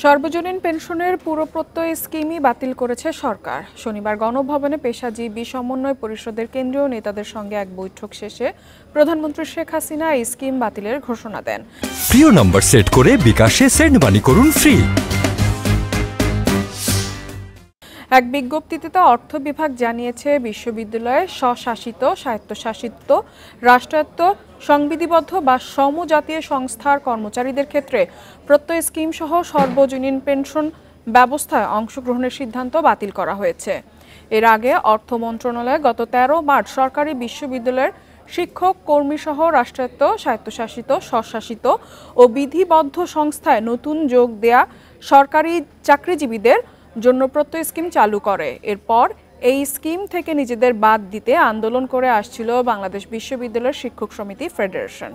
সর্বজনীন পেনশনের পুরোপ্রত্যয় স্কিমই বাতিল করেছে সরকার। শনিবার গণভবনে পেশাজীবী সমন্বয় পরিষদের কেন্দ্রীয় নেতাদের সঙ্গে এক বৈঠক শেষে প্রধানমন্ত্রী শেখ হাসিনা এই স্কিম বাতিলের ঘোষণা দেন। প্রিয় নম্বর সেট করে বিকাশে সেন্ড মানি করুন ফ্রি। এক বিজ্ঞপ্তিতে অর্থ বিভাগ জানিয়েছে, বিশ্ববিদ্যালয়ে স্বশাসিত, স্বায়ত্তশাসিত, রাষ্ট্রায়ত্ত, সংবিধিবদ্ধ বা সমজাতীয় সংস্থার কর্মচারীদের ক্ষেত্রে প্রত্যয় স্কিম সহ সর্বজনীন পেনশন ব্যবস্থায় অংশগ্রহণের সিদ্ধান্ত বাতিল করা হয়েছে। এর আগে অর্থ মন্ত্রণালয় গত 13 মার্চ সরকারি বিশ্ববিদ্যালয়ের শিক্ষক কর্মীসহ রাষ্ট্রায়ত্ত, স্বায়ত্তশাসিত, স্বশাসিত ও বিধিবদ্ধ সংস্থায় নতুন যোগ দেয়া সরকারি চাকরিজীবীদের জন্য প্রত্যয় স্কিম চালু করে। এরপর এই স্কিম থেকে নিজেদের বাদ দিতে আন্দোলন করে আসছিল বাংলাদেশ বিশ্ববিদ্যালয়ের শিক্ষক সমিতি ফেডারেশন।